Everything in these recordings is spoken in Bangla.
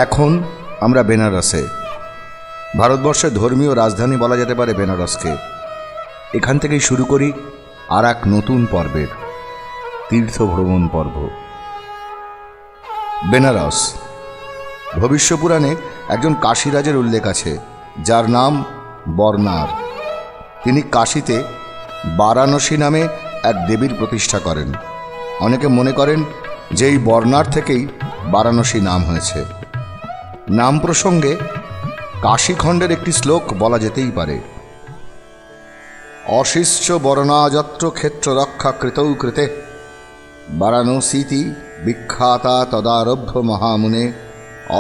এখন আমরা বেনারসে। ভারতবর্ষের ধর্মীয় রাজধানী বলা যেতে পারে বেনারসকে। এখান থেকেই শুরু করি আর এক নতুন পর্বের তীর্থ ভ্রমণ পর্ব। বেনারস। ভবিষ্যপুরাণে একজন কাশীরাজের উল্লেখ আছে, যার নাম বর্ণার। তিনি কাশীতে বারাণসী নামে এক দেবীর প্রতিষ্ঠা করেন। অনেকে মনে করেন যে এই বর্ণার থেকেই বারাণসী নাম হয়েছে। নাম প্রসঙ্গে কাশীখণ্ডের একটি শ্লোক বলা যেতেই পারে। অশিষ্য বর্ণাযত্র ক্ষেত্র রক্ষা কৃতৌ কৃতে বারাণসীতি বিখ্যাতা তদারভ্য মহামুনে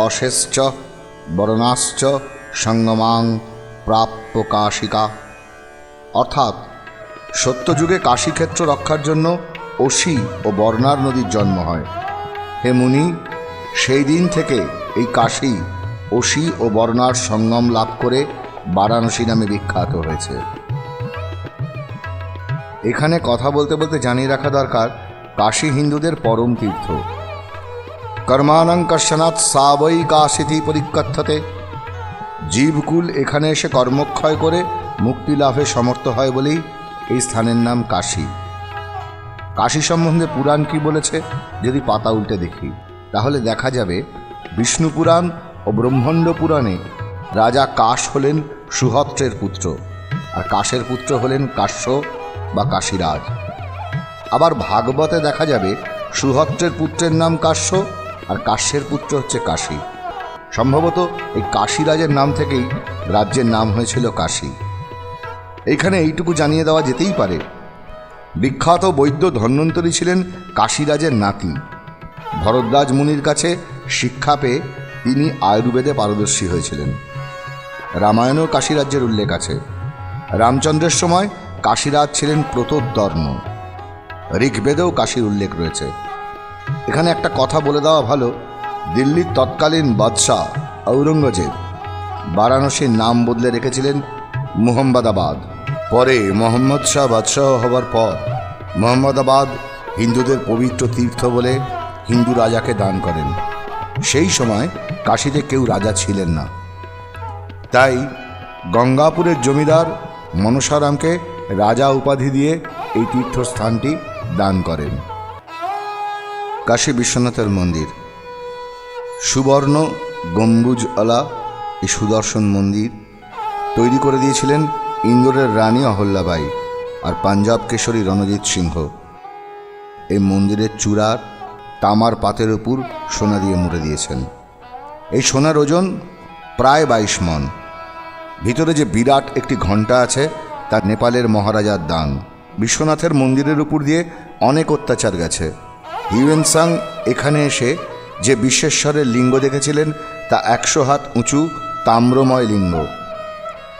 অশেশ্চ বর্ণাশ্চ সঙ্গমাং প্রাপ্য কাশিকা। অর্থাৎ সত্যযুগে কাশীক্ষেত্র রক্ষার জন্য অসি ও বর্ণার নদীর জন্ম হয়। হে মুনি, সেই দিন থেকে এই কাশী অসি ও বর্ণার সঙ্গম লাভ করে বারাণসী নামে বিখ্যাত হয়েছে। এখানে কথা বলতে বলতে জানিয়ে রাখা দরকার, কাশী হিন্দুদের পরম তীর্থ। কর্মাণং কর্ষণাৎ সা বৈ কাশীতি পরিকথ্যতে। জীবকুল এখানে এসে কর্মক্ষয় করে মুক্তি লাভে সমর্থ হয় বলেই এই স্থানের নাম কাশী। কাশী সম্বন্ধে পুরাণ কি বলেছে যদি পাতা উল্টে দেখি, তাহলে দেখা যাবে বিষ্ণু পুরাণ ও ব্রহ্মাণ্ড পুরাণে রাজা কাশ হলেন সুহত্রের পুত্র, আর কাশের পুত্র হলেন কাশ্য বা কাশীরাজ। আবার ভাগবতে দেখা যাবে সুহত্রের পুত্রের নাম কাশ্য আর কাশ্যের পুত্র হচ্ছে কাশী। সম্ভবত এই কাশীরাজের নাম থেকেই রাজ্যের নাম হয়েছিল কাশী। এইখানে এইটুকু জানিয়ে দেওয়া যেতেই পারে, বিখ্যাত বৈদ্য ধন্বন্তরী ছিলেন কাশীরাজের নাতি। ভরদ্বাজ মুনির কাছে শিক্ষা পেয়ে তিনি আয়ুর্বেদে পারদর্শী হয়েছিলেন। রামায়ণেও কাশীরাজ্যের উল্লেখ আছে। রামচন্দ্রের সময় কাশীরাজ ছিলেন প্রতোদর্ণ। ঋগ্বেদেও কাশীর উল্লেখ রয়েছে। এখানে একটা কথা বলে দেওয়া ভালো, দিল্লির তৎকালীন বাদশাহ ঔরঙ্গজেব বারাণসীর নাম বদলে রেখেছিলেন মুহাম্মদাবাদ। পরে মোহাম্মদ শাহ বাদশাহ হবার পর মোহাম্মদাবাদ হিন্দুদের পবিত্র তীর্থ বলে হিন্দু রাজাকে দান করেন। সেই সময় কাশীতে কেউ রাজা ছিলেন না, তাই গঙ্গাপুরের জমিদার মনসারামকে রাজা উপাধি দিয়ে এই তীর্থস্থানটি দান করেন। কাশী বিশ্বনাথের মন্দির। সুবর্ণ গম্বুজওয়ালা এই সুদর্শন মন্দির তৈরি করে দিয়েছিলেন ইন্দোরের রানী অহল্যাবাই আর পাঞ্জাব কেশরী রণজিৎ সিংহ। এই মন্দিরের চূড়ার তামার পাতের উপর সোনা দিয়ে মুড়ে দিয়েছেন। এই সোনার ওজন প্রায় 22 মণ। ভিতরে যে বিরাট একটি ঘণ্টা আছে তা নেপালের মহারাজার দান। বিশ্বনাথের মন্দিরের উপর দিয়ে অনেক অত্যাচার গেছে। হিউয়েন-সাং এখানে এসে যে বিশ্বেশ্বরের লিঙ্গ দেখেছিলেন তা 100 হাত উঁচু তাম্রময় লিঙ্গ।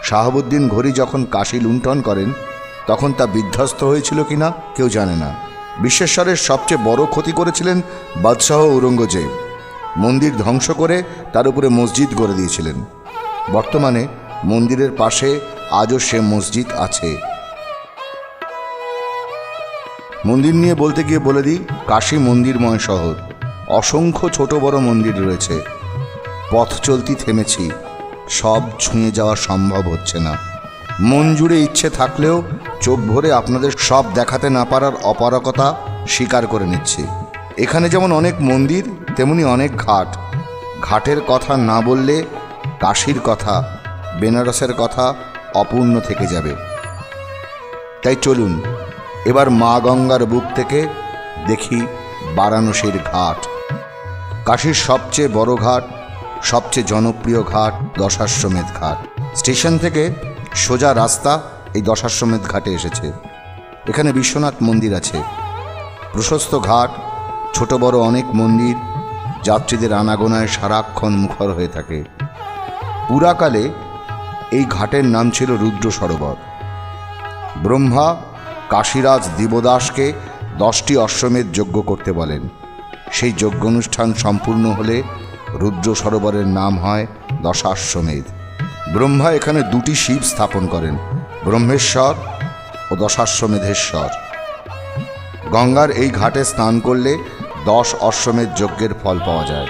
শাহাবুদ্দিন ঘড়ি যখন কাশী লুণ্ঠন করেন তখন তা বিধ্বস্ত হয়েছিল কিনা কেউ জানে না। বিশ্বেশ্বরের সবচেয়ে বড় ক্ষতি করেছিলেন বাদশাহ ঔরঙ্গজেব। মন্দির ধ্বংস করে তার উপরে মসজিদ গড়ে দিয়েছিলেন। বর্তমানে মন্দিরের পাশে আজও সে মসজিদ আছে। মন্দির নিয়ে বলতে গিয়ে বলে দিই, কাশী মন্দিরময় শহর। অসংখ্য ছোট বড় মন্দির রয়েছে। পথ চলতি থেমেছি, সব ছুঁয়ে যাওয়া সম্ভব হচ্ছে না। মন জুড়ে ইচ্ছে থাকলেও চোখ ভরে আপনাদের সব দেখাতে না পারার অপারগতা স্বীকার করে নিচ্ছি। এখানে যেমন অনেক মন্দির, তেমনি অনেক ঘাট। ঘাটের কথা না বললে কাশীর কথা, বেনারসের কথা অপূর্ণ থেকে যাবে। তাই চলুন এবার মা গঙ্গার বুক থেকে দেখি বারাণসীর ঘাট। কাশীর সবচেয়ে বড় ঘাট, সবচেয়ে জনপ্রিয় ঘাট দশাশ্বমেধ ঘাট। স্টেশন থেকে সোজা রাস্তা এই দশাশ্বমেধ ঘাটে এসেছে। এখানে বিশ্বনাথ মন্দির আছে। প্রশস্ত ঘাট, ছোট বড় অনেক মন্দির, যাত্রীদের আনাগোনায় সারাক্ষণ মুখর হয়ে থাকে। পুরাকালে এই ঘাটের নাম ছিল রুদ্র সরোবর। ব্রহ্মা কাশীরাজ দিবদাসকে 10টি অশ্বমেধ যজ্ঞ করতে বলেন। সেই যজ্ঞ অনুষ্ঠান সম্পূর্ণ হলে রুদ্র সরোবরের নাম হয় দশাশ্বমেধ। ব্রহ্মা এখানে 2টি শিব স্থাপন করেন, ব্রহ্মেশ্বর ও দশাশ্বমেধেশ্বর। গঙ্গার এই ঘাটে স্নান করলে 10 অশ্বমেধ যজ্ঞের ফল পাওয়া যায়।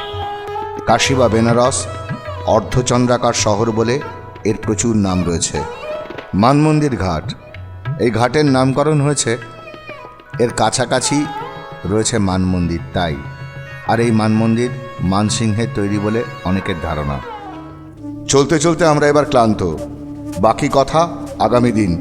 কাশী বা বেনারস অর্ধচন্দ্রাকার শহর বলে এর প্রচুর নাম রয়েছে। মানমন্দির ঘাট, এই ঘাটের নামকরণ হয়েছে এর কাছাকাছি রয়েছে মানমন্দির তাই, আর এই মানমন্দির মানসিংহের তৈরি বলে অনেকের ধারণা। চলতে চলতে আমরা এবার ক্লান্ত, বাকি কথা আগামী দিন।